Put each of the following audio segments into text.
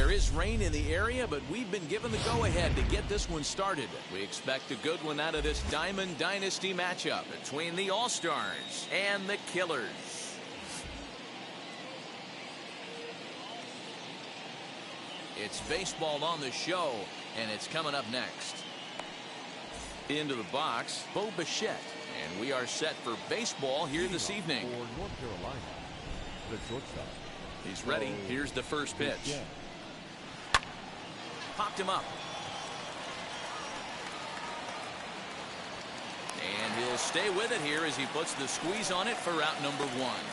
There is rain in the area, but we've been given the go-ahead to get this one started. We expect a good one out of this Diamond Dynasty matchup between the All-Stars and the Killers. It's baseball on the show, and it's coming up next. Into the box, Bo Bichette, and we are set for baseball here this evening. For North Carolina, the shortstop. He's ready. Here's the first pitch. Popped him up. And he'll stay with it here as he puts the squeeze on it for out number one.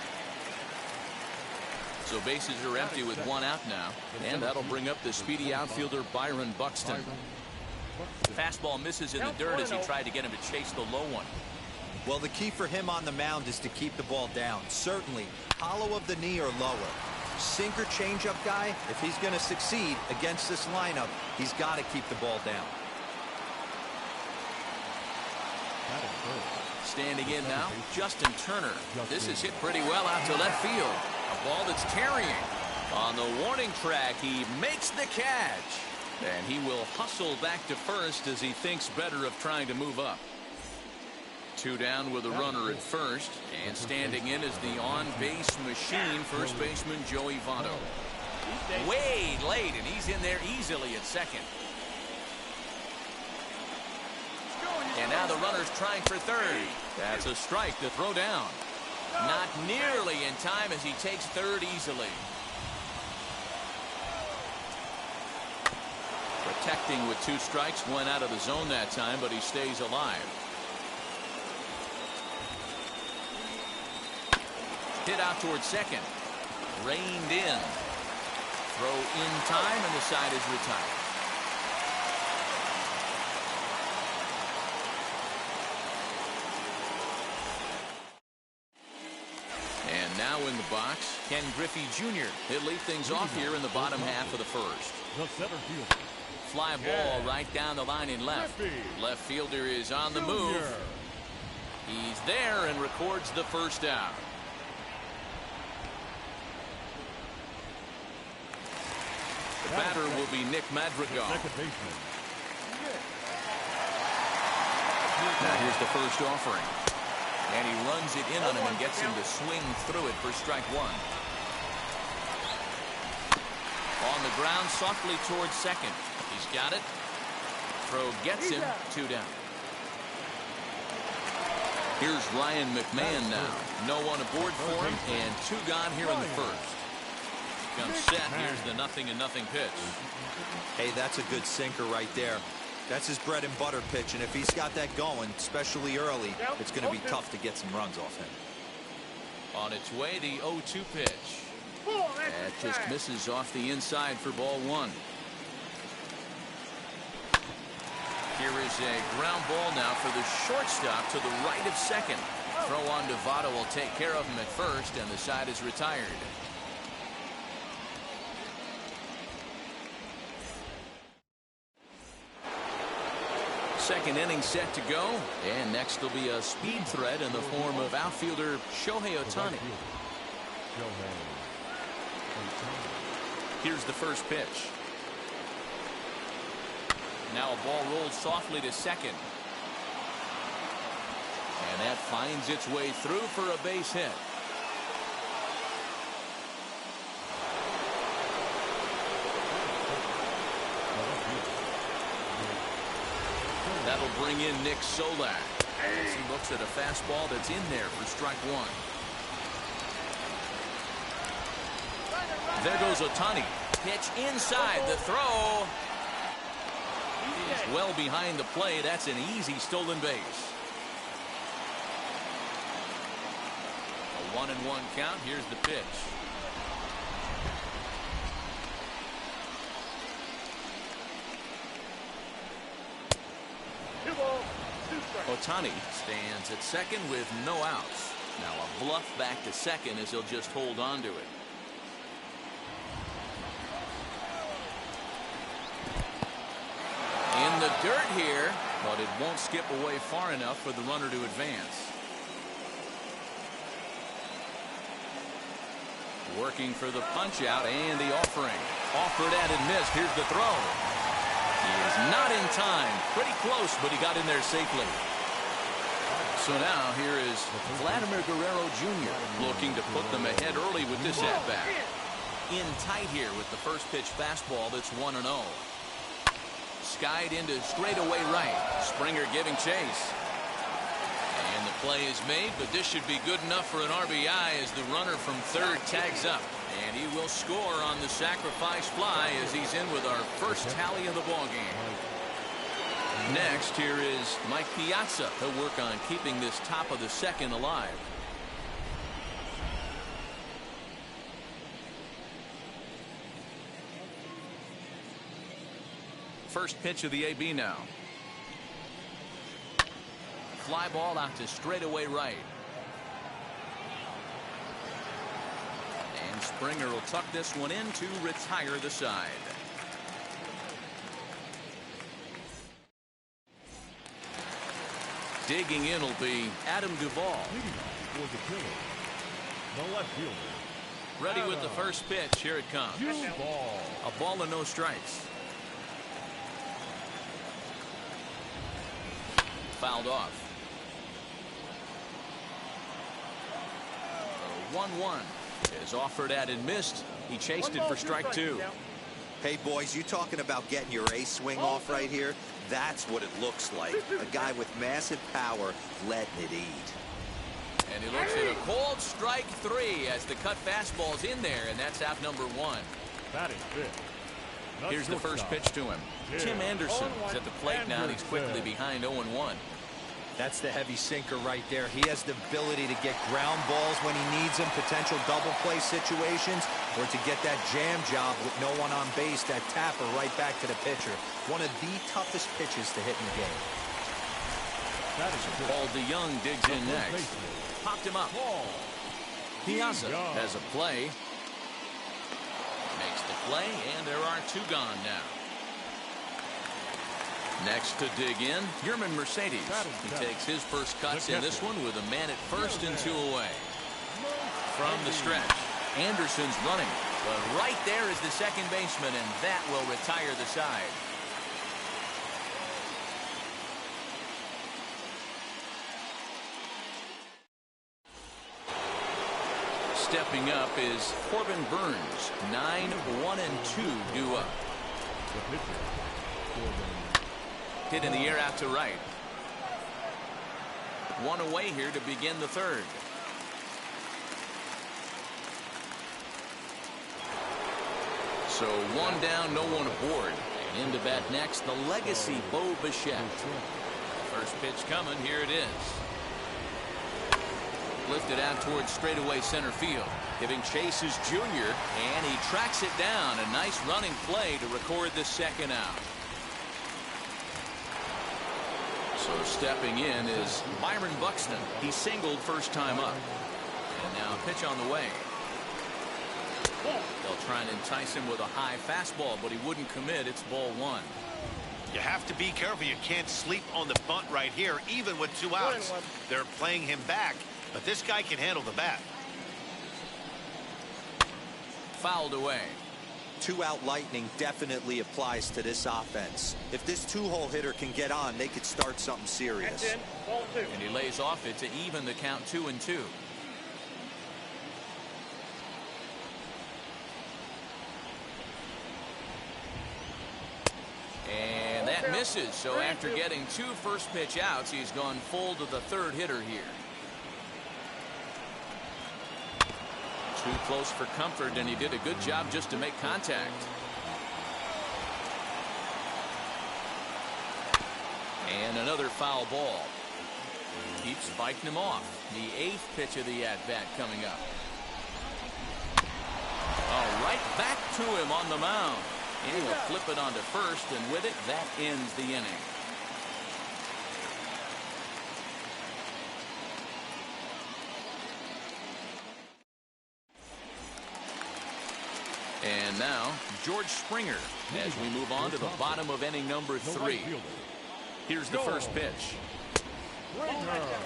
So bases are empty with one out now. And that'll bring up the speedy outfielder Byron Buxton. Fastball misses in the dirt as he tried to get him to chase the low one. Well, the key for him on the mound is to keep the ball down. Certainly, hollow of the knee or lower. Sinker changeup guy, if he's going to succeed against this lineup, he's got to keep the ball down. Standing in now, Justin Turner. This is hit pretty well out to left field. A ball that's carrying. On the warning track, he makes the catch. And he will hustle back to first as he thinks better of trying to move up. Two down with a runner at first, and standing in is the on-base machine, first baseman Joey Votto. Way late, and he's in there easily at second. And now the runner's trying for third. That's a strike to throw down. Not nearly in time as he takes third easily. Protecting with two strikes, went out of the zone that time, but he stays alive. Hit out towards second. Reined in. Throw in time, and the side is retired. And now in the box, Ken Griffey Jr. He'll lead things off here in the bottom half of the first. The center fielder. Fly ball right down the line in left. Left fielder is on the move. He's there and records the first out. The batter will be Nick Madrigal. Second baseman. Now here's the first offering. And he runs it in on him and gets him to swing through it for strike one. On the ground, softly towards second. He's got it. Throw gets him. 2 down. Here's Ryan McMahon now. No one aboard for him, and 2 gone here in the first. Comes set. Here's the 0-0 pitch. Hey, that's a good sinker right there. That's his bread and butter pitch, and if he's got that going, especially early, it's going to be tough to get some runs off him. On its way, the 0-2 pitch. That just misses off the inside for ball 1. Here is a ground ball now for the shortstop to the right of second. Throw on to Votto will take care of him at first, and the side is retired. Second inning set to go, and next will be a speed threat in the form of outfielder Shohei Ohtani. Here's the first pitch. Now a ball rolls softly to second. And that finds its way through for a base hit. That'll bring in Nick Solak as he looks at a fastball that's in there for strike 1. There goes Ohtani. Pitch inside. The throw is well behind the play. That's an easy stolen base. A 1-1 count. Here's the pitch. Ohtani stands at second with no outs. Now a bluff back to second as he'll just hold on to it. In the dirt here, but it won't skip away far enough for the runner to advance. Working for the punch out and the offering. Offered and missed. Here's the throw. He is not in time. Pretty close, but he got in there safely. So now here is Vladimir Guerrero Jr. looking to put them ahead early with this at-bat. In tight here with the first pitch fastball that's 1-0. Skied into straightaway right. Springer giving chase. And the play is made, but this should be good enough for an RBI as the runner from third tags up. And he will score on the sacrifice fly as he's in with our first tally of the ballgame. Next, here is Mike Piazza. He'll work on keeping this top of the second alive. First pitch of the AB now. Fly ball out to straightaway right. And Springer will tuck this one in to retire the side. Digging in will be Adam Duvall. Ready with the first pitch. Here it comes. A ball and no strikes. Fouled off. 1-1 is offered at and missed. He chased it for strike 2. Hey, boys, you talking about getting your ace swing off right here? That's what it looks like. A guy with massive power letting it eat. And he looks at a cold strike 3 as the cut fastball's in there, and that's out number 1. That is big. Here's the first pitch to him. Tim Anderson is at the plate now, and he's quickly behind 0-1. That's the heavy sinker right there. He has the ability to get ground balls when he needs them, potential double play situations, or to get that jam job with no one on base, that tapper right back to the pitcher. One of the toughest pitches to hit in the game. Paul DeYoung digs in next. Popped him up. Piazza has a play. Makes the play, and there are 2 gone now. Next to dig in, Yerman Mercedes. He takes his first cuts in this one with a man at first and 2 away. From the stretch, Anderson's running, but right there is the second baseman, and that will retire the side. stepping up is Corbin Burns. 9-1-2 due up. The pitcher, Corbin. Hit in the air out to right. One away here to begin the third. So one down, no one aboard. And into bat next, the legacy Bo Bichette. First pitch coming, here it is. Lifted out towards straightaway center field. Giving chase is Junior, and he tracks it down. A nice running play to record the second out. So stepping in is Byron Buxton. He singled first time up. And now pitch on the way. They'll try and entice him with a high fastball, but he wouldn't commit. It's ball one. You have to be careful. You can't sleep on the bunt right here, even with 2 outs. They're playing him back, but this guy can handle the bat. Fouled away. 2-out lightning definitely applies to this offense. If this 2-hole hitter can get on, they could start something serious. Ball 2. And he lays off it to even the count 2-2. And that misses. So after getting 2 first pitch outs, he's gone full to the third hitter here. Too close for comfort, and he did a good job just to make contact. And another foul ball. Keeps fighting him off. The 8th pitch of the at-bat coming up. Oh, right back to him on the mound. And he'll flip it onto first, and with it, that ends the inning. And now, George Springer as we move on to the bottom of inning number 3. Here's the first pitch.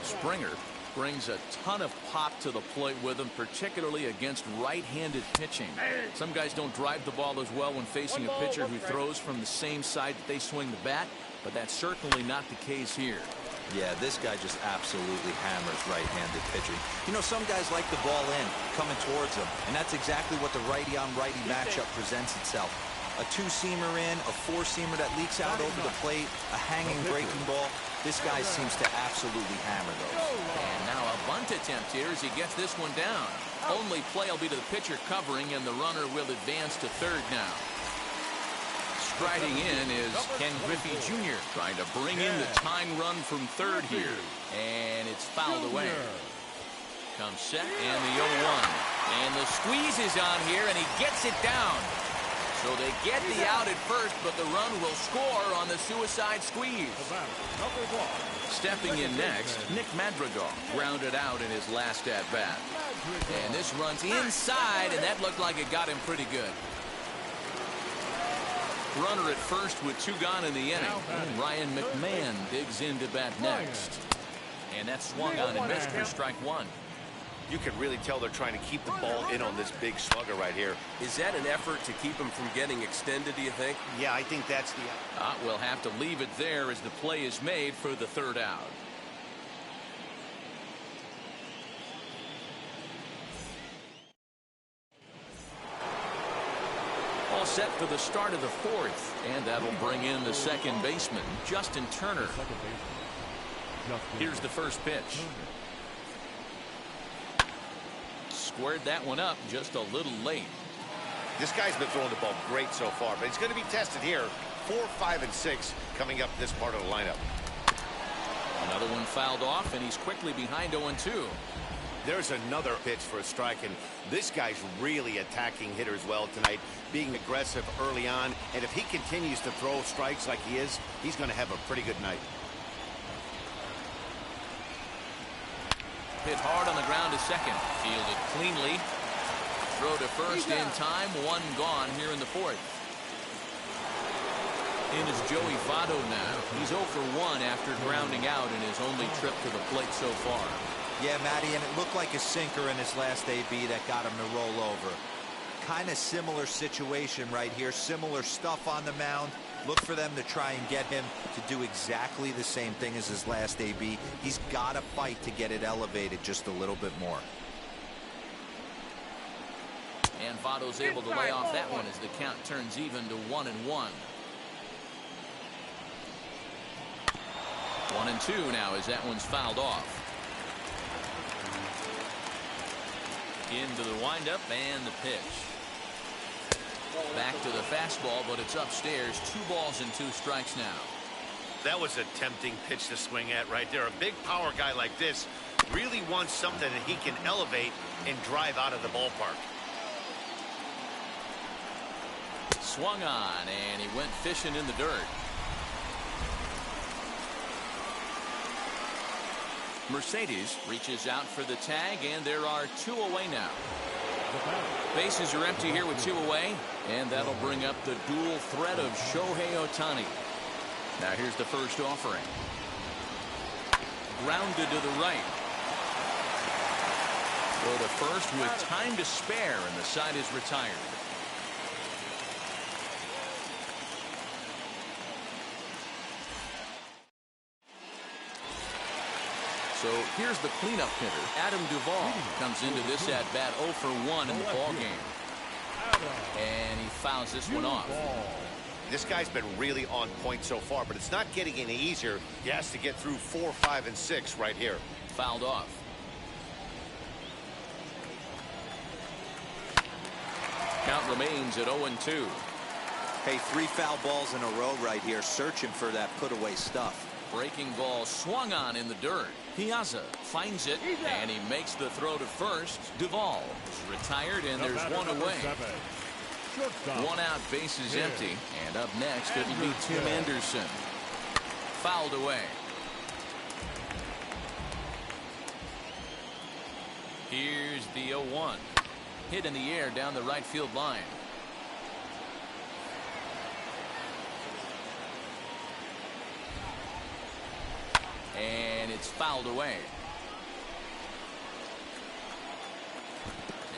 Springer brings a ton of pop to the plate with him, particularly against right-handed pitching. Some guys don't drive the ball as well when facing a pitcher who throws from the same side that they swing the bat, but that's certainly not the case here. Yeah, this guy just absolutely hammers right-handed pitching. You know, some guys like the ball in, coming towards them, and that's exactly what the righty-on-righty matchup presents itself. A 2-seamer in, a 4-seamer that leaks out over the plate, a hanging breaking ball. This guy seems to absolutely hammer those. And now a bunt attempt here as he gets this one down. Only play will be to the pitcher covering, and the runner will advance to third now. Striding in is Ken Griffey Jr. trying to bring in the tying run from third here. And it's fouled away. Comes set and the 0-1. And the squeeze is on here, and he gets it down. So they get the out at first, but the run will score on the suicide squeeze. Stepping in next, Nick Madrigal grounded out in his last at-bat. And this runs inside, and that looked like it got him pretty good. Runner at first with 2 gone in the inning. And Ryan McMahon digs into bat next. And that's swung on and missed for strike 1. You can really tell they're trying to keep the ball in on this big slugger right here. Is that an effort to keep him from getting extended, do you think? Yeah, I think that's the... We'll have to leave it there as the play is made for the third out. All set for the start of the 4th, and that'll bring in the second baseman, Justin Turner. Here's the first pitch. Squared that one up just a little late. This guy's been throwing the ball great so far, but he's going to be tested here. 4, 5, and 6 coming up this part of the lineup. Another one fouled off, and he's quickly behind 0-2. There's another pitch for a strike, and this guy's really attacking hitters well tonight, being aggressive early on, and if he continues to throw strikes like he is, he's going to have a pretty good night. Hit hard on the ground to second. Fielded cleanly. Throw to first in time. 1 gone here in the 4th. In is Joey Votto now. He's 0 for 1 after grounding out in his only trip to the plate so far. Yeah, Matty, and it looked like a sinker in his last AB that got him to roll over. Kind of similar situation right here. Similar stuff on the mound. Look for them to try and get him to do exactly the same thing as his last AB. He's got to fight to get it elevated just a little bit more. And Votto's able to lay off that one as the count turns even to 1-1. 1-2 now as that one's fouled off. Into the windup and the pitch. Back to the fastball, but it's upstairs. 2 balls and 2 strikes now. That was a tempting pitch to swing at right there. A big power guy like this really wants something that he can elevate and drive out of the ballpark. Swung on, and he went fishing in the dirt. Mercedes reaches out for the tag, and there are 2 away now. Bases are empty here with 2 away, and that'll bring up the dual threat of Shohei Ohtani. Now here's the first offering. Grounded to the right. Throw to first with time to spare, and the side is retired. So here's the cleanup hitter. Adam Duvall comes into this at bat 0 for 1 in the ball game. And he fouls this one off. This guy's been really on point so far, but it's not getting any easier. He has to get through 4, 5, and 6 right here. Fouled off. Count remains at 0-2. Hey, 3 foul balls in a row right here, searching for that put-away stuff. Breaking ball swung on in the dirt. Piazza finds it, and he makes the throw to first. Duvall is retired, and there's 1 away. 1 out, bases empty. And up next, it'll be Tim Anderson. Fouled away. Here's the 0-1. Hit in the air down the right field line. And it's fouled away.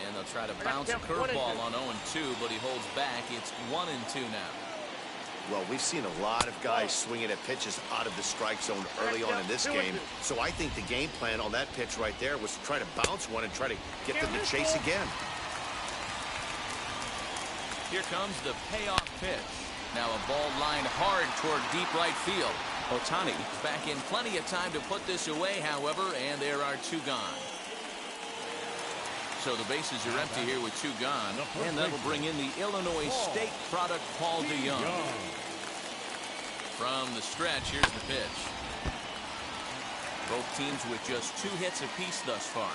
And they'll try to bounce a curveball on 0-2, but he holds back. It's 1-2 now. Well, we've seen a lot of guys swinging at pitches out of the strike zone early on in this game. So I think the game plan on that pitch right there was to try to bounce one and try to get them to chase again. Here comes the payoff pitch. Now a ball lined hard toward deep right field. Ohtani back in plenty of time to put this away, however, and there are 2 gone. So the bases are empty here with 2 gone, and that'll bring in the Illinois State product, Paul DeYoung. From the stretch, here's the pitch. Both teams with just 2 hits apiece thus far.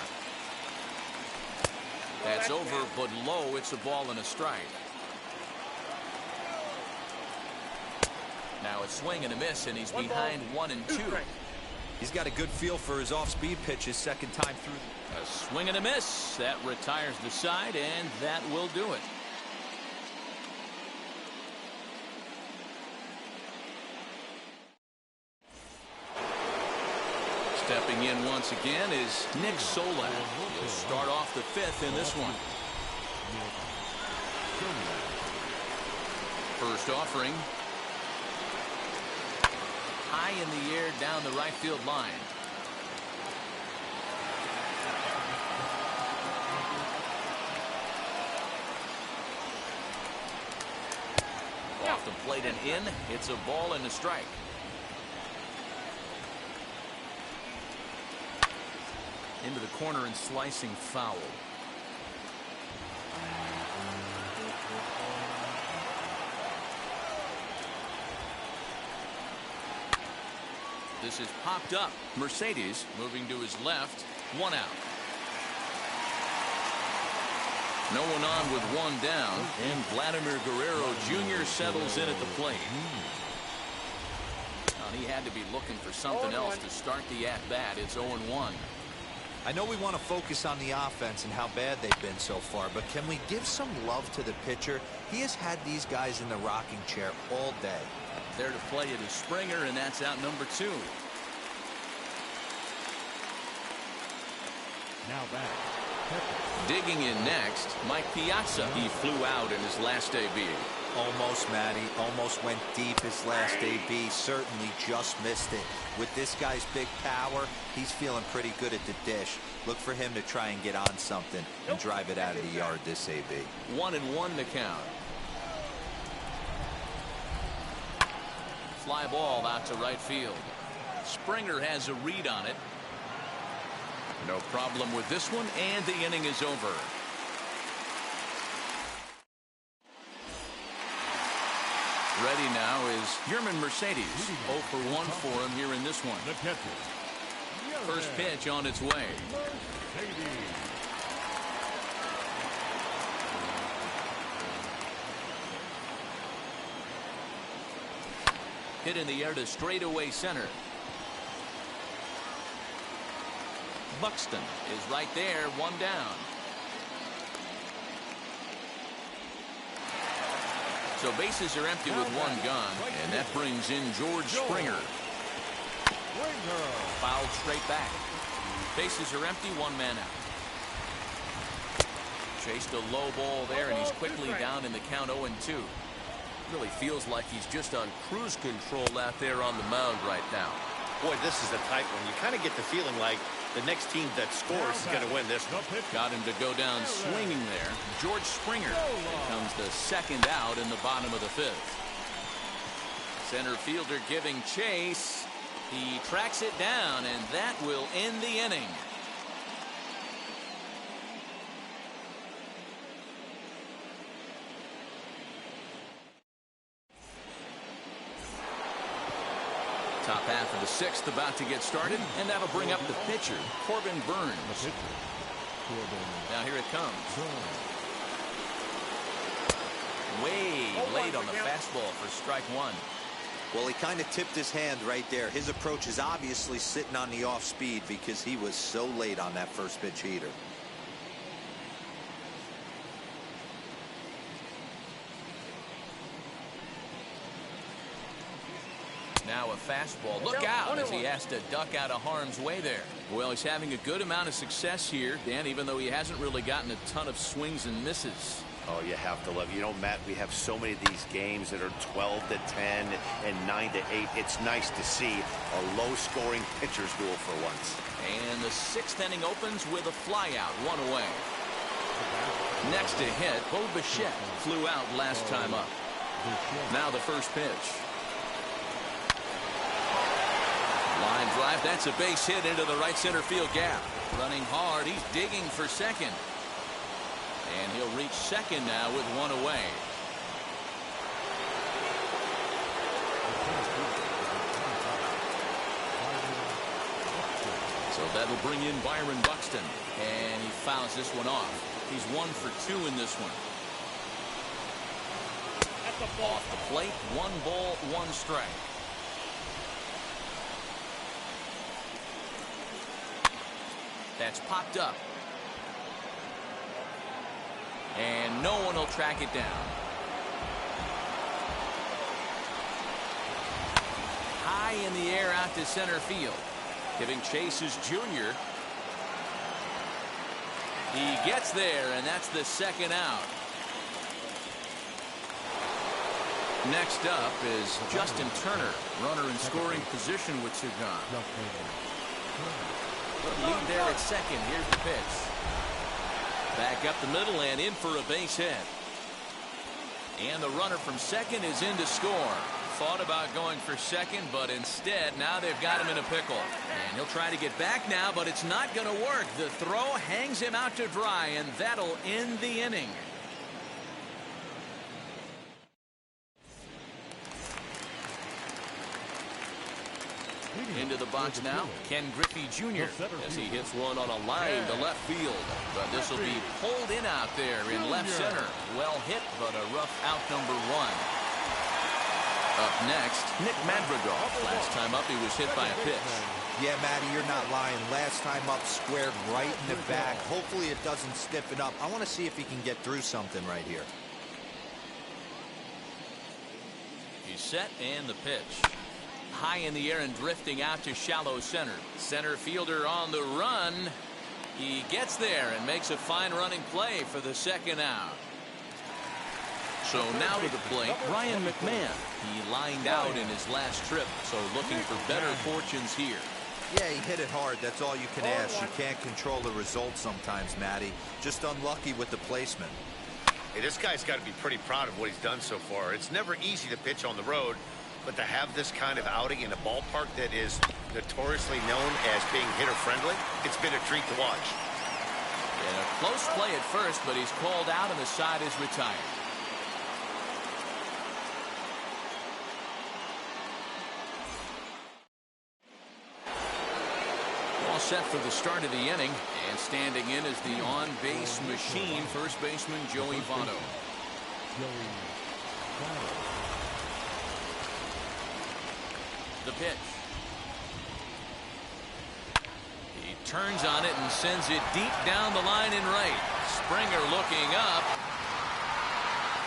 That's over, but low. It's a ball and a strike. Now a swing and a miss, and he's behind 1-2. He's got a good feel for his off-speed pitches second time through. A swing and a miss. That retires the side, and that will do it. Stepping in once again is Nick Solak. He'll start off the 5th in this one. First offering. High in the air down the right field line. Off the plate and in. It's a ball and a strike. Into the corner and slicing foul. This is popped up. Mercedes moving to his left. 1 out. No one on with 1 down, and Vladimir Guerrero Jr. settles in at the plate. He had to be looking for something else to start the at-bat. It's 0-1. I know we want to focus on the offense and how bad they've been so far, but can we give some love to the pitcher? He has had these guys in the rocking chair all day. There to play it is Springer, and that's out number 2. Now back, Digging in next, Mike Piazza. He flew out in his last AB. Almost, Matty. Almost went deep his last AB. Certainly just missed it. With this guy's big power, he's feeling pretty good at the dish. Look for him to try and get on something and drive it out of the yard this AB. 1-1 to count. Fly ball out to right field. Springer has a read on it. No problem with this one, and the inning is over. Ready now is Yerman Mercedes. 0 for 1 for him here in this one. The catcher. First pitch on its way. Hit in the air to straightaway center. Buxton is right there, one down. So bases are empty with one gone, and that brings in George Springer. Fouled straight back. Bases are empty, one man out. Chased a low ball there, and he's quickly down in the count 0-2. Really feels like he's just on cruise control out there on the mound right now. Boy, this is a tight one. You kind of get the feeling like the next team that scores is going to win this one. Got him to go down swinging there. George Springer becomes the second out in the bottom of the fifth. Center fielder giving chase. He tracks it down, and that will end the inning. Top half of the sixth about to get started, and that'll bring up the pitcher, Corbin Burns. Now here it comes. Way late on the fastball for strike one. Well, he kind of tipped his hand right there. His approach is obviously sitting on the off speed because he was so late on that first pitch heater. Now a fastball. Look out as he has to duck out of harm's way there. Well, he's having a good amount of success here, Dan, even though he hasn't really gotten a ton of swings and misses. Oh, you have to love it. You know, Matt, we have so many of these games that are 12-10 and 9-8. It's nice to see a low-scoring pitcher's duel for once. And the sixth inning opens with a flyout, one away. Next to hit, Bo Bichette flew out last time up. Now the first pitch. Line drive, that's a base hit into the right center field gap. Running hard, he's digging for second. And he'll reach second now with one away. So that'll bring in Byron Buxton. And he fouls this one off. He's 1 for 2 in this one. Off the plate, 1 ball, 1 strike. That's popped up. And no one will track it down. High in the air out to center field. Giving chase is Junior. He gets there, and that's the second out. Next up is Justin Turner, runner in scoring position with two gone. Lead there at second. Here's the pitch. Back up the middle and in for a base hit. And the runner from second is in to score. Thought about going for second, but instead now they've got him in a pickle. And he'll try to get back now, but it's not going to work. The throw hangs him out to dry, and that'll end the inning. Into the box now, Ken Griffey Jr. as he hits one on a line to left field. But this will be pulled in out there in left center. Well hit, but a rough out number 1. Up next, Nick Madrigal. Last time up, he was hit by a pitch. Yeah, Matty, you're not lying. Last time up, squared right in the back. Hopefully it doesn't stiffen up. I want to see if he can get through something right here. He's set, and the pitch. High in the air and drifting out to shallow center. Center fielder on the run. He gets there and makes a fine running play for the second out. So now to the plate, Ryan McMahon. He lined out in his last trip, so looking for better fortunes here. Yeah, he hit it hard. That's all you can ask. You can't control the result sometimes, Matty. Just unlucky with the placement. Hey, this guy's got to be pretty proud of what he's done so far. It's never easy to pitch on the road, but to have this kind of outing in a ballpark that is notoriously known as being hitter-friendly, it's been a treat to watch. And a close play at first, but he's called out and the side is retired. All set for the start of the inning, and standing in is the on-base machine, first baseman Joey Votto. The pitch. He turns on it and sends it deep down the line in right. Springer looking up.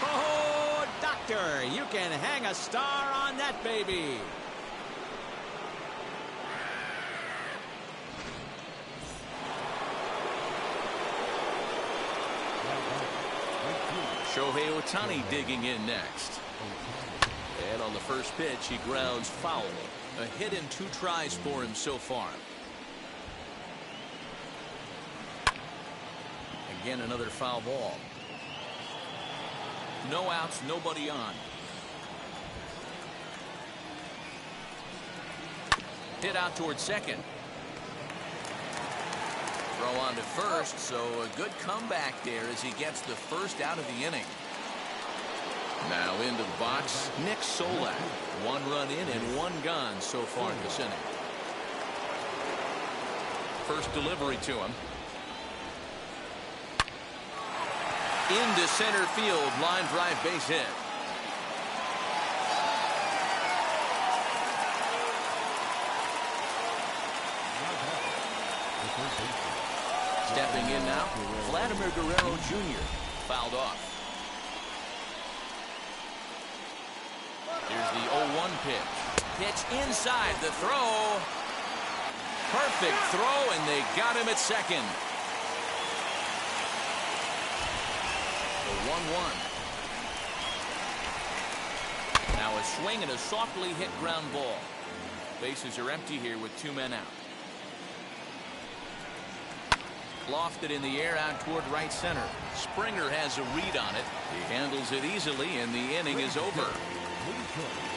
Oh, doctor, you can hang a star on that baby. Shohei Ohtani digging in next. And on the first pitch, he grounds foul. A hit in 2 tries for him so far. Again, another foul ball. No outs, nobody on. Hit out towards second. Throw on to first, so a good comeback there as he gets the first out of the inning. Now into the box, Nick Solak. 1 run in and 1 gone so far in this inning. First delivery to him. Into center field, line drive base hit. Stepping in now, Vladimir Guerrero Jr. fouled off. Here's the 0-1 pitch. Pitch inside the throw. Perfect throw, and they got him at second. The 1-1. Now a swing and a softly hit ground ball. Bases are empty here with 2 men out. Lofted in the air out toward right center. Springer has a read on it. He handles it easily, and the inning is over.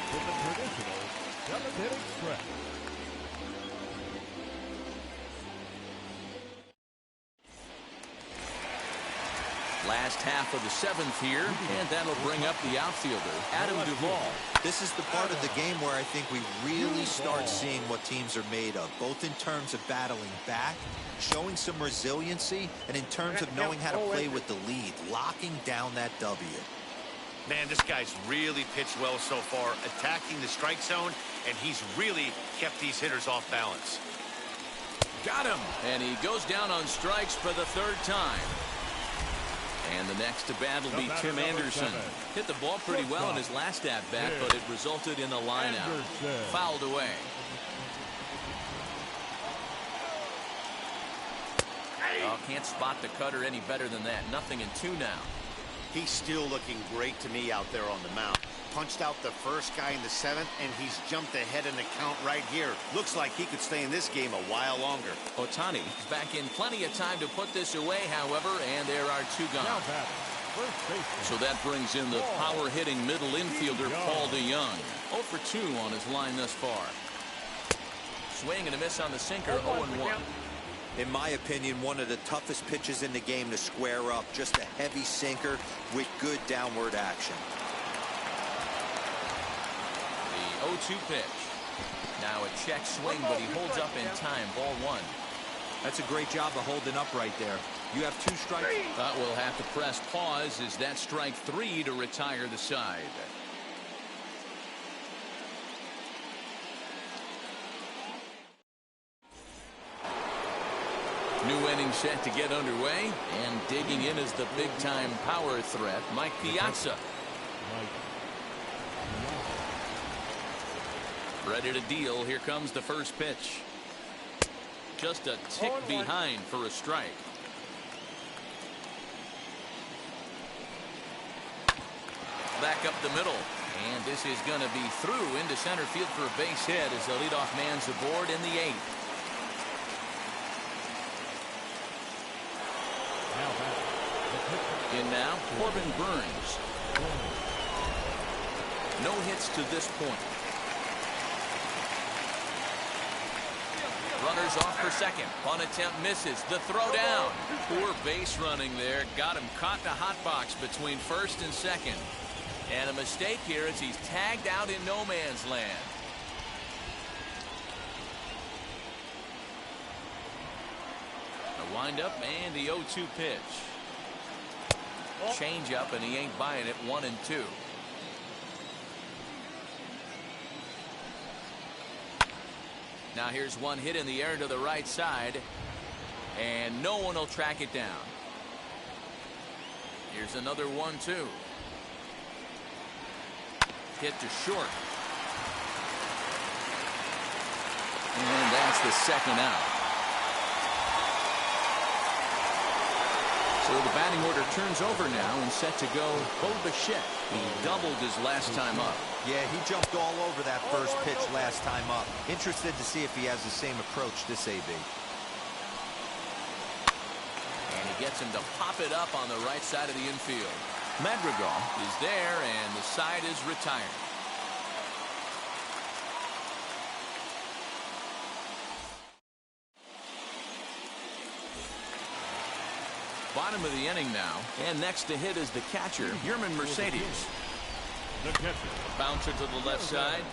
With the traditional 7-inning stretch. Last half of the 7th here, and that'll bring up the outfielder, Adam Duvall. This is the part of the game where I think we really start seeing what teams are made of, both in terms of battling back, showing some resiliency, and in terms of knowing how to play with the lead, locking down that W. Man, this guy's really pitched well so far, attacking the strike zone, and he's really kept these hitters off balance. Got him! And he goes down on strikes for the 3rd time. And the next to bat will be Tim Anderson. Hit the ball pretty well in his last at-bat, but it resulted in a line-out. Fouled away. Oh, can't spot the cutter any better than that. 0-2 now. He's still looking great to me out there on the mound. Punched out the first guy in the 7th, and he's jumped ahead in the count right here. Looks like he could stay in this game a while longer. Ohtani is back in plenty of time to put this away, however, and there are 2 gone. So that brings in the power-hitting middle infielder, Paul DeYoung. 0 for 2 on his line thus far. Swing and a miss on the sinker, 0-1. In my opinion, one of the toughest pitches in the game to square up. Just a heavy sinker with good downward action. The 0-2 pitch. Now a check swing, but he holds up in time. Ball 1. That's a great job of holding up right there. You have 2 strikes. But we'll have to press pause as that strike 3 to retire the side. New inning set to get underway, and digging in is the big-time power threat, Mike Piazza. Ready to deal. Here comes the first pitch. Just a tick behind for a strike. Back up the middle. And this is going to be through into center field for a base hit as the leadoff man's aboard in the 8th. In now, Corbin Burns. No hits to this point. Runners off for second. Punt attempt misses. The throw down. Poor base running there. Got him caught in a hot box between first and second. And a mistake here as he's tagged out in no man's land. A windup and the 0-2 pitch. Change up, and he ain't buying it. 1-2. Now here's one hit in the air to the right side, and no one will track it down. Here's another 1-2. Hit to short. And that's the second out. So the batting order turns over now and set to go Bo Bichette. He doubled his last time up. Yeah, he jumped all over that first pitch last time up. Interested to see if he has the same approach this AB. And he gets him to pop it up on the right side of the infield. Madrigal is there, and the side is retired. Bottom of the inning now, and next to hit is the catcher, Yerman Mercedes. The catcher. Bouncer to the left side.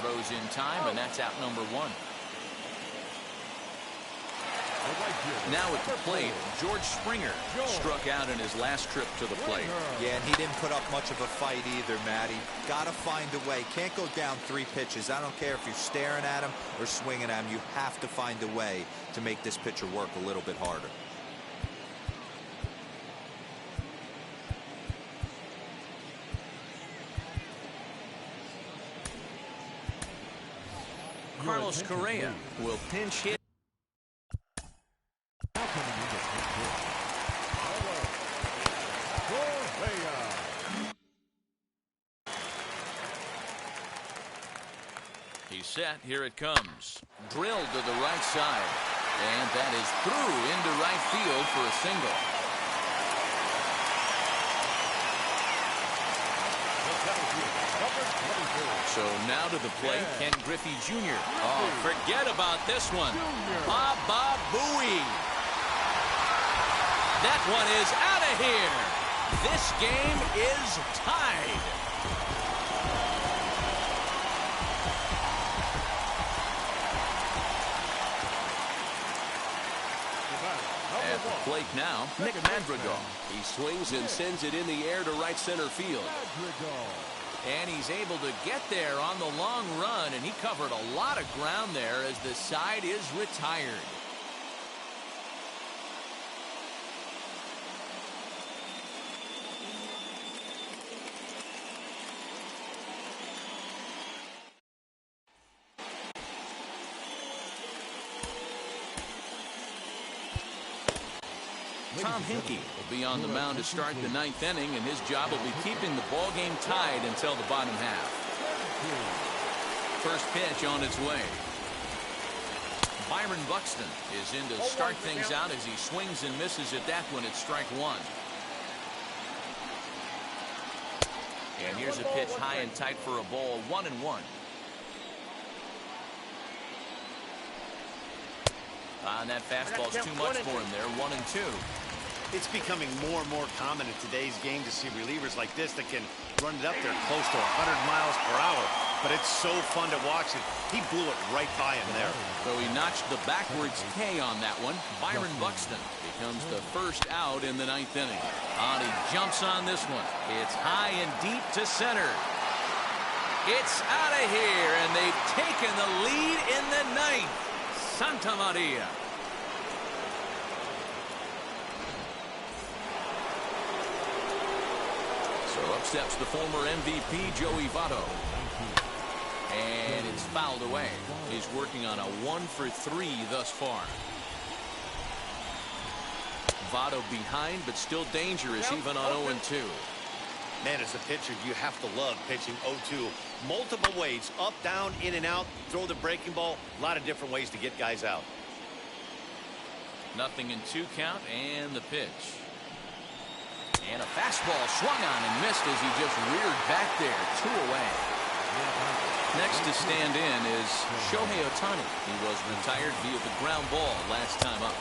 Throws in time, and that's out number 1. Now at the plate, George Springer struck out in his last trip to the plate. Yeah, and he didn't put up much of a fight either, Matty. Got to find a way. Can't go down 3 pitches. I don't care if you're staring at him or swinging at him. You have to find a way to make this pitcher work a little bit harder. Carlos Correa will pinch hit. He's set. Here it comes. Drilled to the right side. And that is through into right field for a single. So now to the plate, Ken Griffey Jr. Oh, forget about this one. Baba Booey. That one is out of here. This game is tied. At the plate now, Nick Madrigal. He swings and sends it in the air to right center field. And he's able to get there on the long run, and he covered a lot of ground there as the side is retired. Tom Hinkie will be on the mound to start the 9th inning, and his job will be keeping the ball game tied until the bottom half. First pitch on its way. Byron Buxton is in to start things out as he swings and misses at that one at strike 1. And here's a pitch high and tight for a ball, 1-1. And that fastball's too much for him there, 1-2. It's becoming more and more common in today's game to see relievers like this that can run it up there close to 100 miles per hour. But it's so fun to watch it. He blew it right by him there. So he notched the backwards K on that one. Byron Buxton becomes the first out in the 9th inning. And he jumps on this one. It's high and deep to center. It's out of here, and they've taken the lead in the 9th. Santa Maria. So up steps the former MVP, Joey Votto. And it's fouled away. He's working on a 1-for-3 thus far. Votto behind, but still dangerous even on 0-2. Man, as a pitcher, you have to love pitching 0-2. Multiple ways, up, down, in and out, throw the breaking ball. A lot of different ways to get guys out. 0-2 count, and the pitch. And a fastball swung on and missed as he just reared back there. 2 away. Next to stand in is Shohei Ohtani. He was retired via the ground ball last time up.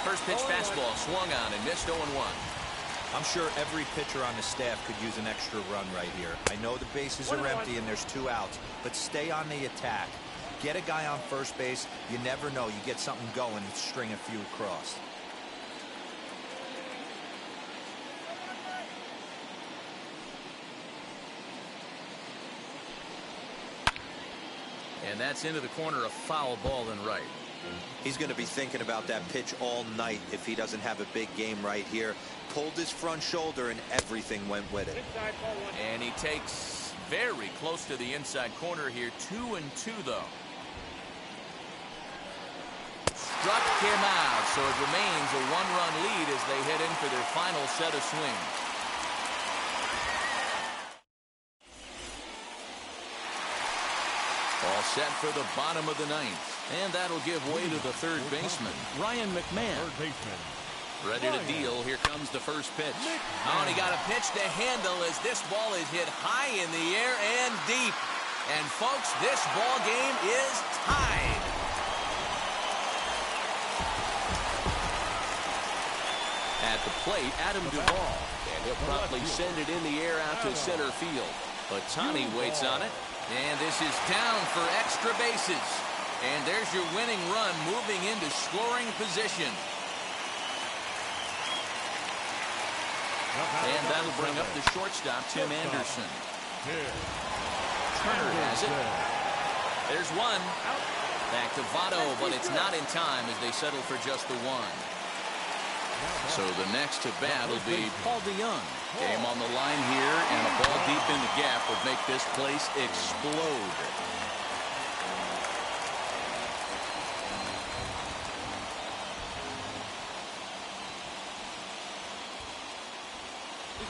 First pitch fastball swung on and missed 0-1. I'm sure every pitcher on the staff could use an extra run right here. I know the bases are empty and there's 2 outs, but stay on the attack. Get a guy on first base. You never know. You get something going and string a few across. And that's into the corner, a foul ball and right. He's going to be thinking about that pitch all night if he doesn't have a big game right here. Pulled his front shoulder and everything went with it. And he takes very close to the inside corner here. 2-2 though. Struck him out, so it remains a 1-run lead as they head in for their final set of swings. All set for the bottom of the 9th. And that'll give way to the third baseman, Ryan McMahon. Third baseman. Ready to deal. Here comes the first pitch. Oh, and he got a pitch to handle as this ball is hit high in the air and deep. And folks, this ball game is tied. At the plate, Adam Duvall. And he'll promptly send it in the air out to center field. But Ohtani waits on it. And this is down for extra bases. And there's your winning run moving into scoring position. And that'll bring up the shortstop, Tim Anderson. Turner has it. There's one. Back to Votto, but it's not in time as they settle for just the 1. So the next to bat will be Paul DeYoung. Game on the line here, and a ball deep in the gap would make this place explode.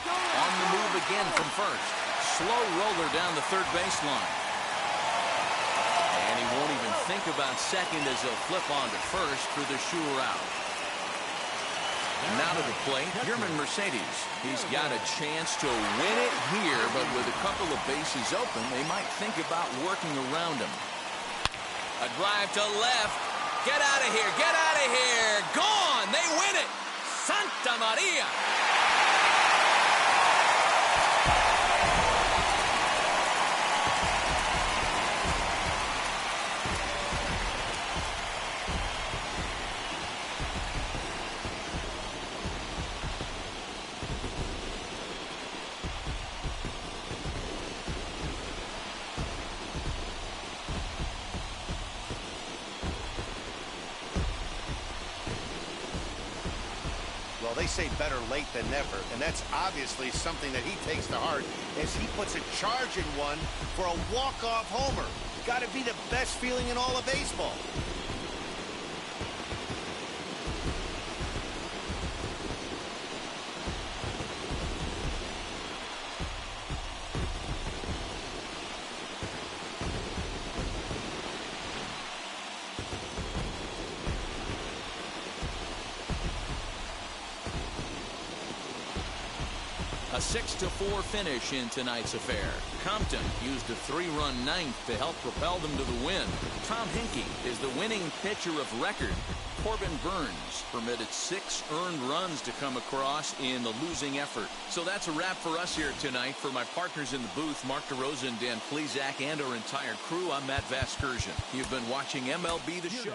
On the move again from first. Slow roller down the third baseline. And he won't even think about second as he'll flip on to first for the sure out. Now to the plate, German Mercedes. He's got a chance to win it here, but with a couple of bases open, they might think about working around him. A drive to left. Get out of here. Get out of here. Gone. They win it. Santa Maria. Well, they say better late than never, and that's obviously something that he takes to heart as he puts a charge in one for a walk-off homer. Got to be the best feeling in all of baseball. A 6-4 finish in tonight's affair. Compton used a 3-run 9th to help propel them to the win. Tom Hinkie is the winning pitcher of record. Corbin Burns permitted 6 earned runs to come across in the losing effort. So that's a wrap for us here tonight. For my partners in the booth, Mark DeRosa and Dan Plesac, and our entire crew, I'm Matt Vasgersian. You've been watching MLB The Show.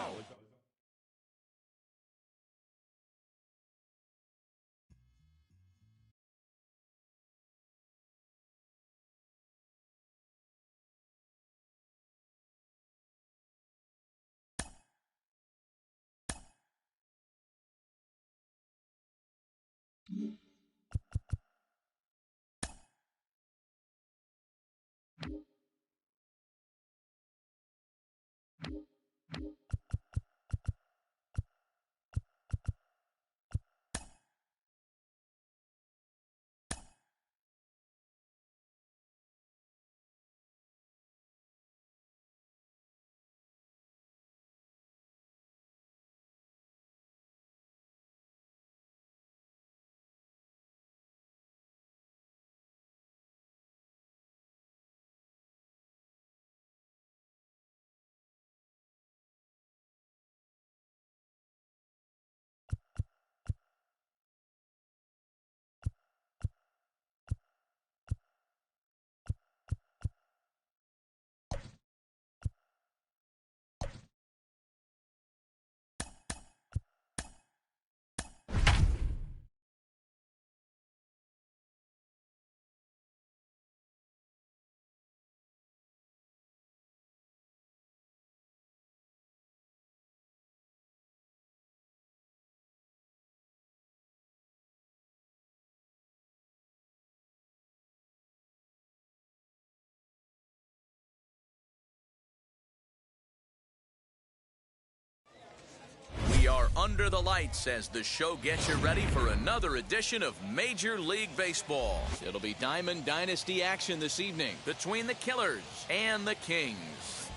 under the lights as the show gets you ready for another edition of Major League Baseball. It'll be Diamond Dynasty action this evening between the Killers and the Kings.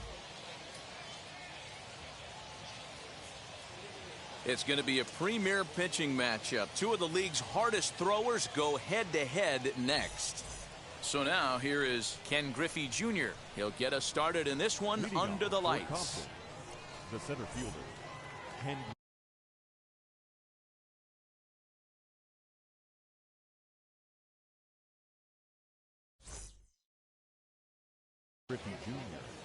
It's going to be a premier pitching matchup. Two of the league's hardest throwers go head-to-head next. So now here is Ken Griffey Jr. He'll get us started in this one under the lights. The center fielder, Ken Griffey Jr.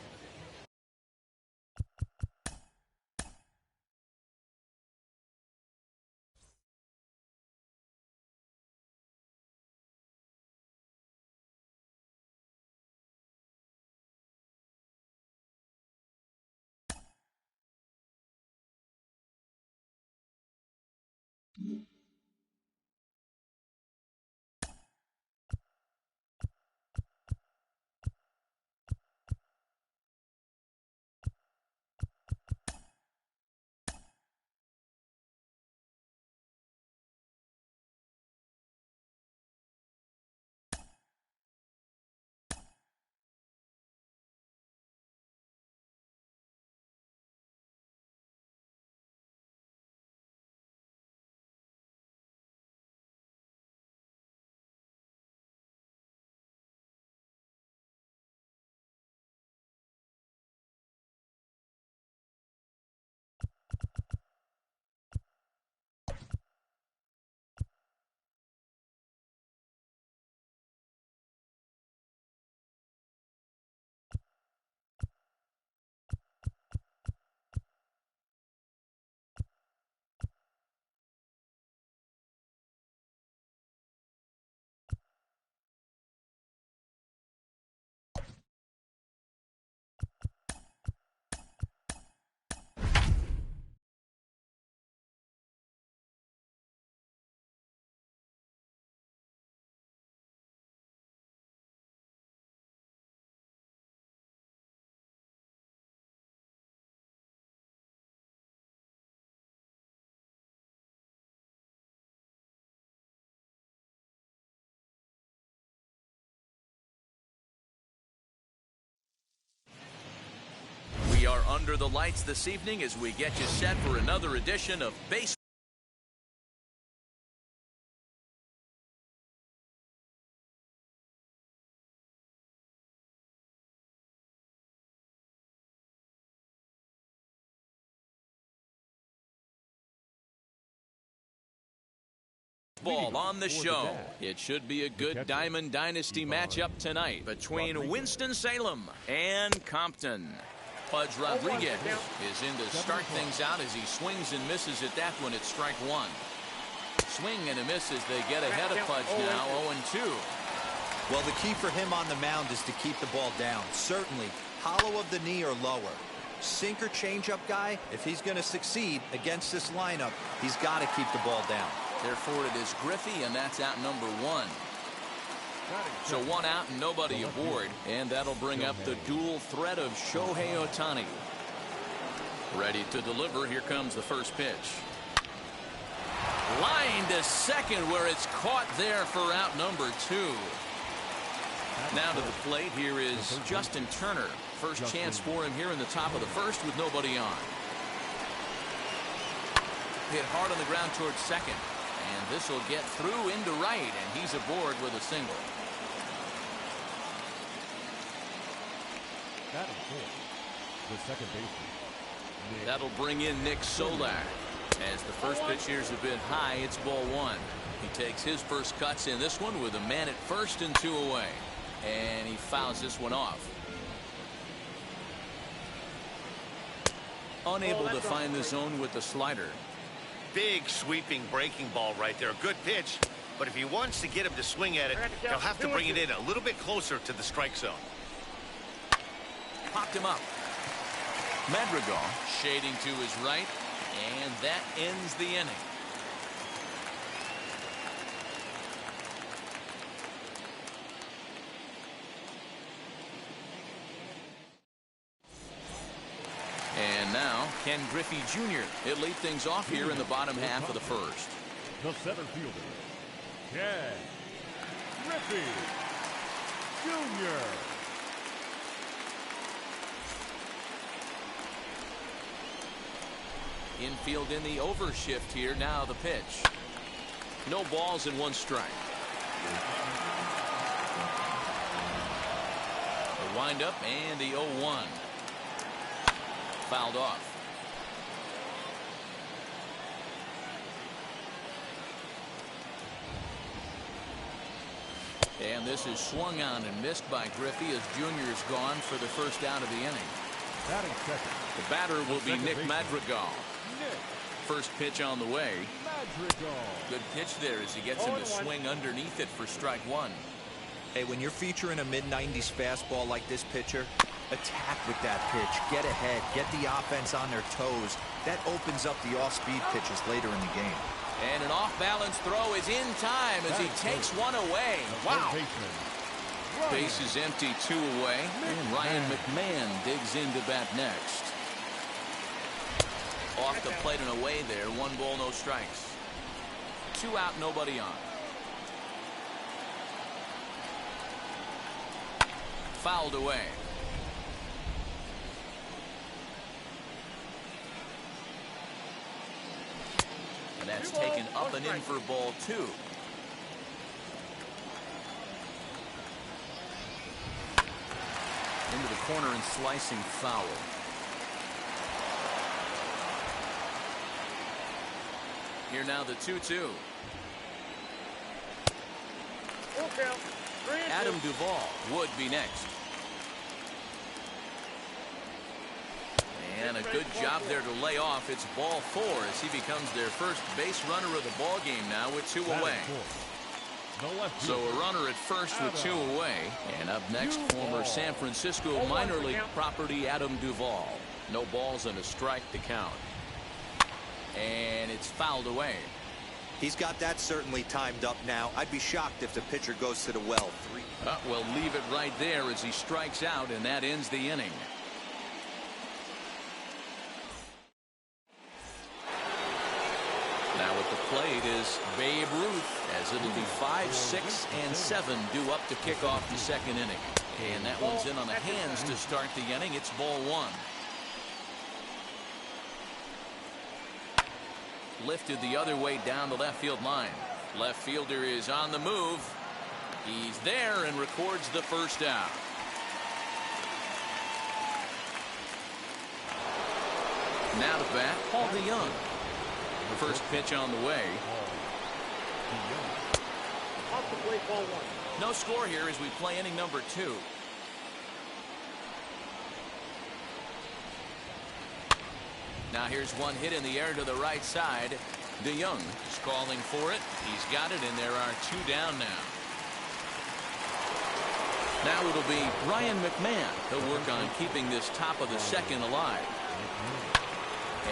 We are under the lights this evening as we get you set for another edition of Baseball. Ball on the show. It should be a good Diamond Dynasty matchup tonight between Winston-Salem and Compton. Pudge Rodriguez is in to start things out as he swings and misses at that one at strike one. Swing and a miss as they get ahead of Pudge now, 0-2. Well, the key for him on the mound is to keep the ball down. Certainly, hollow of the knee or lower. Sinker changeup guy, if he's going to succeed against this lineup, he's got to keep the ball down. Therefore, it is Griffey, and that's out number one. So one out and nobody aboard, and that'll bring up the dual threat of Shohei Ohtani. Ready to deliver. Here comes the first pitch. Line to second where it's caught there for out number two. Now to the plate, here is Justin Turner. First chance for him here in the top of the first with nobody on. Hit hard on the ground towards second. And this will get through into right, and he's aboard with a single. batting fourth, the second baseman. That'll bring in Nick Solak. As the first pitch here is a bit high, it's ball one. He takes his first cuts in this one with a man at first and two away. And he fouls this one off. Unable to find the zone with the slider. Big sweeping breaking ball right there. Good pitch. But if he wants to get him to swing at it, he'll have to bring it in a little bit closer to the strike zone. Popped him up. Madrigal shading to his right. And that ends the inning. And now Ken Griffey Jr. He'll lead things off here in the bottom half of the first. The center fielder, Ken Griffey Jr. Infield in the overshift here. Now the pitch. No balls and 1 strike. The windup and the 0-1. Fouled off. And this is swung on and missed by Griffey as Jr. is gone for the first out of the inning. Batting second. The batter will be Nick Madrigal. First pitch on the way. Good pitch there as he gets him to swing underneath it for strike 1. Hey, when you're featuring a mid-90s fastball like this pitcher, attack with that pitch. Get ahead. Get the offense on their toes. That opens up the off-speed pitches later in the game. And an off-balance throw is in time as he takes one away. Wow. Base is empty, 2 away. And Ryan McMahon digs into bat next. Off the plate and away there. 1 ball, no strikes. 2 out, nobody on. Fouled away. And that's taken up and in for ball 2. Into the corner and slicing foul. Here now the 2-2. Adam Duvall would be next. And a good job there to lay off. It's ball 4 as he becomes their first base runner of the ball game now with 2 away. So a runner at first with 2 away. And up next, former San Francisco minor league property Adam Duvall. No balls and a strike to count. And it's fouled away. He's got that certainly timed up now. I'd be shocked if the pitcher goes to the well. 3. Well, leave it right there as he strikes out, and that ends the inning. Now at the plate is Babe Ruth, as it'll be 5, 6, and 7 due up to kick off the second inning. And that one's in on the hands to start the inning. It's ball 1. Lifted the other way down the left field line. Left fielder is on the move. He's there and records the first out. Now to bat, Paul DeYoung. First pitch on the way. No score here as we play inning number 2. Now here's one hit in the air to the right side. DeYoung is calling for it. He's got it, and there are 2 down now. Now it'll be Ryan McMahon. He'll work on keeping this top of the second alive.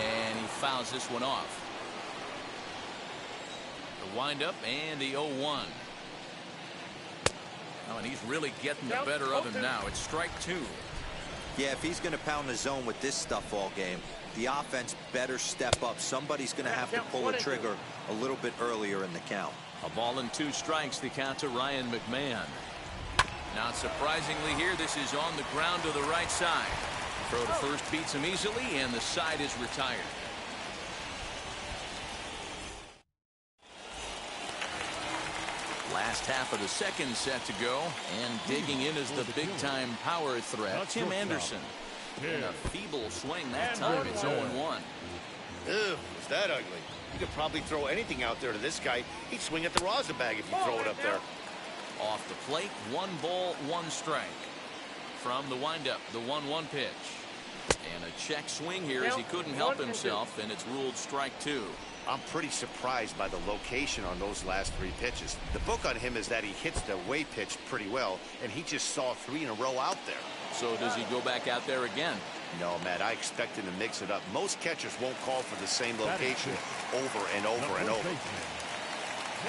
And he fouls this one off. The windup and the 0-1. Oh, and he's really getting the better of him now. It's strike 2. Yeah, if he's going to pound the zone with this stuff all game, the offense better step up. Somebody's going to have to pull a trigger a little bit earlier in the count. A ball and 2 strikes, the count to Ryan McMahon. Not surprisingly here, this is on the ground to the right side. Throw to first beats him easily, and the side is retired. Last half of the second set to go, and digging in is the big-time power threat, Tim Anderson. And a feeble swing that time. It's 0-1. Ew, was that ugly? You could probably throw anything out there to this guy. He'd swing at the rosin bag if you throw it up there. Off the plate, 1 ball, 1 strike. From the windup, the 1-1 pitch. And a check swing here as he couldn't help himself, and it's ruled strike 2. I'm pretty surprised by the location on those last 3 pitches. The book on him is that he hits the away pitch pretty well, and he just saw 3 in a row out there. So does he go back out there again? No, Matt, I expect him to mix it up. Most catchers won't call for the same location over and over and over.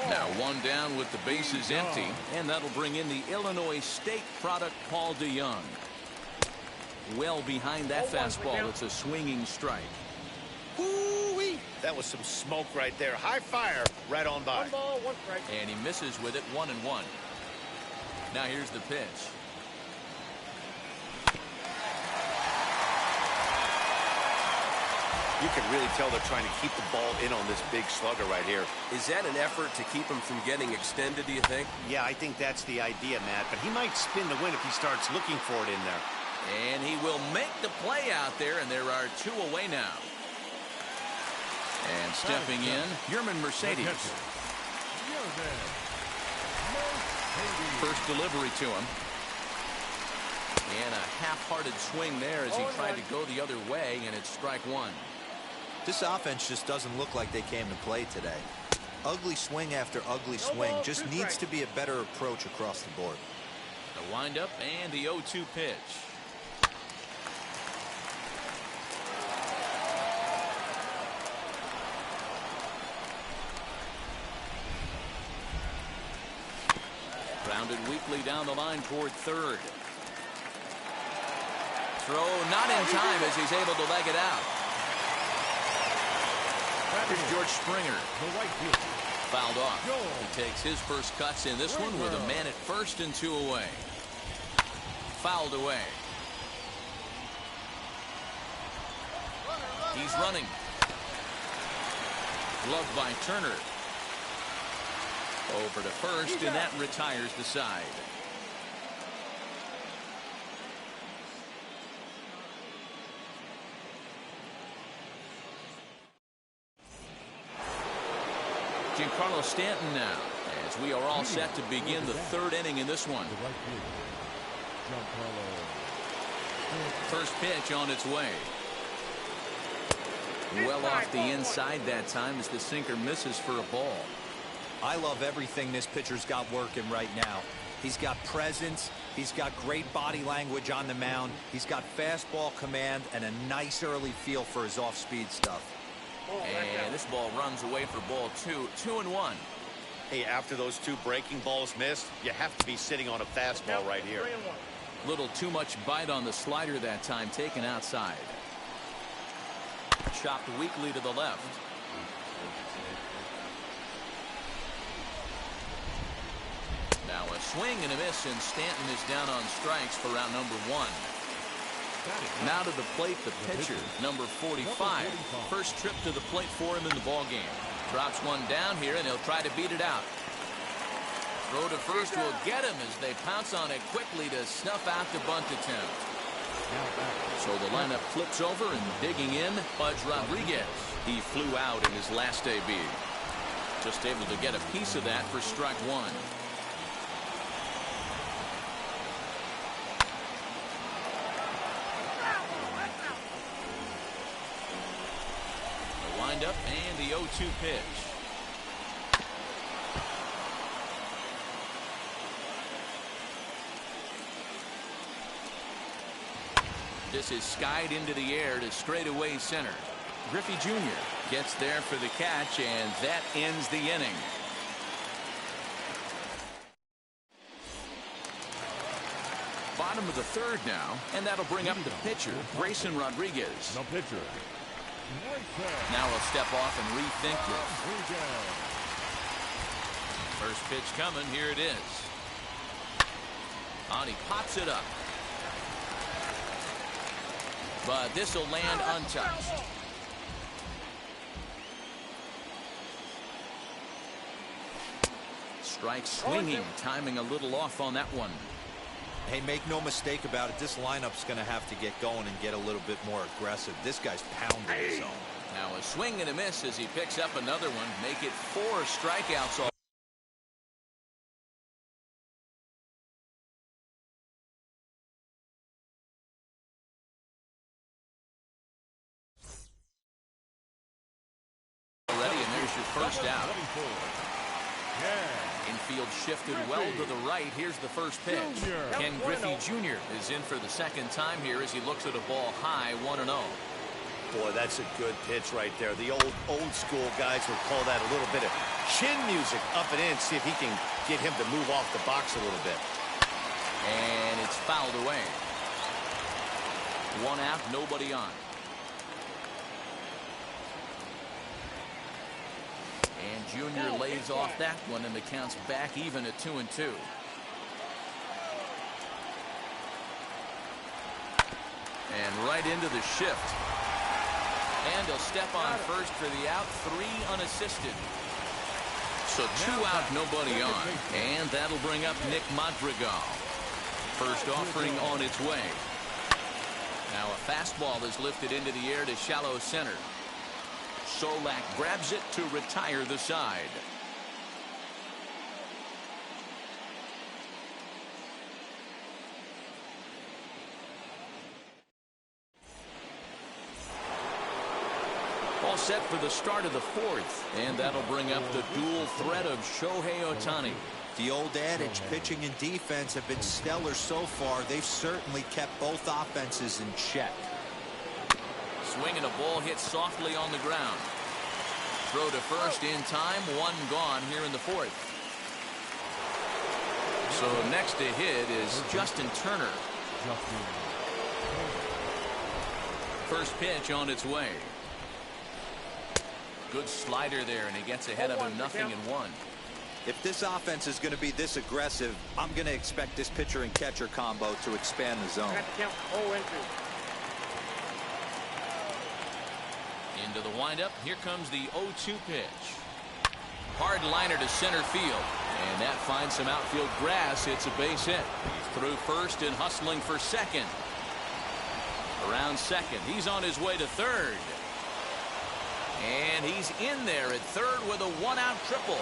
Now 1 down with the bases empty, and that'll bring in the Illinois State product, Paul DeYoung. Well behind that fastball, it's a swinging strike. Woo-wee! That was some smoke right there. High fire right on by. 1 ball, 1 strike. And he misses with it, 1-1. Now here's the pitch. You can really tell they're trying to keep the ball in on this big slugger right here. Is that an effort to keep him from getting extended, do you think? Yeah, I think that's the idea, Matt. But he might spin the win if he starts looking for it in there. And he will make the play out there, and there are 2 away now. And stepping in, Yerman Mercedes. First delivery to him. And a half-hearted swing there as he tried to go the other way, and it's strike 1. This offense just doesn't look like they came to play today. Ugly swing after ugly swing. Just needs to be a better approach across the board. The windup and the 0-2 pitch. Grounded weakly down the line toward third. Throw not in time as he's able to leg it out. Here's George Springer. Fouled off. He takes his first cuts in this one with a man at first and 2 away. Fouled away. He's running. Gloved by Turner. Over to first, and that retires the side. Giancarlo Stanton now, as we are all set to begin the 3rd inning in this one. First pitch on its way. Well off the inside that time as the sinker misses for a ball. I love everything this pitcher's got working right now. He's got presence. He's got great body language on the mound. He's got fastball command and a nice early feel for his off-speed stuff. And this ball runs away for ball 2. 2-1. Hey, after those 2 breaking balls missed, you have to be sitting on a fastball right here. Little too much bite on the slider that time, taken outside. Chopped weakly to the left. Now a swing and a miss, and Stanton is down on strikes for round number 1. Now to the plate, the pitcher, number 45. First trip to the plate for him in the ballgame. Drops one down here, and he'll try to beat it out. Throw to first will get him as they pounce on it quickly to snuff out the bunt attempt. So the lineup flips over, and digging in, Pudge Rodriguez. He flew out in his last AB. Just able to get a piece of that for strike 1. Up and the 0-2 pitch. This is skied into the air to straightaway center. Griffey Jr. gets there for the catch, and that ends the inning. Bottom of the 3rd now, and that'll bring up the pitcher, Grayson Rodriguez. No pitcher. Now he'll step off and rethink this. First pitch coming. Here it is. And he pops it up. But this will land untouched. Strike swinging. Timing a little off on that one. Hey, make no mistake about it. This lineup's going to have to get going and get a little bit more aggressive. This guy's pounding his zone. Now a swing and a miss as he picks up another one. Make it 4 strikeouts all. Already, and there's your first out. Infield shifted well to the right. Here's the first pitch. Ken Griffey Jr. is in for the 2nd time here as he looks at a ball high, 1-0. Boy, that's a good pitch right there. The old school guys would call that a little bit of chin music up and in. See if he can get him to move off the box a little bit. And it's fouled away. 1 out, nobody on. And Junior lays off that one, and the count's back even at 2-2. And right into the shift. And he'll step on first for the out, 3 unassisted. So 2 out, nobody on. And that'll bring up Nick Madrigal. First offering on its way. Now a fastball is lifted into the air to shallow center. Solak grabs it to retire the side. All set for the start of the 4th. And that'll bring up the dual threat of Shohei Ohtani. The old adage, pitching and defense have been stellar so far. They've certainly kept both offenses in check. Swing and a ball hit softly on the ground. Throw to first in time. 1 gone here in the 4th. So next to hit is Justin Turner. First pitch on its way. Good slider there, and he gets ahead of him 0-1. If this offense is going to be this aggressive, I'm going to expect this pitcher and catcher combo to expand the zone. Into the windup. Here comes the 0-2 pitch. Hard liner to center field. And that finds some outfield grass. It's a base hit. He's through first and hustling for second. Around second. He's on his way to third. And he's in there at third with a 1-out triple.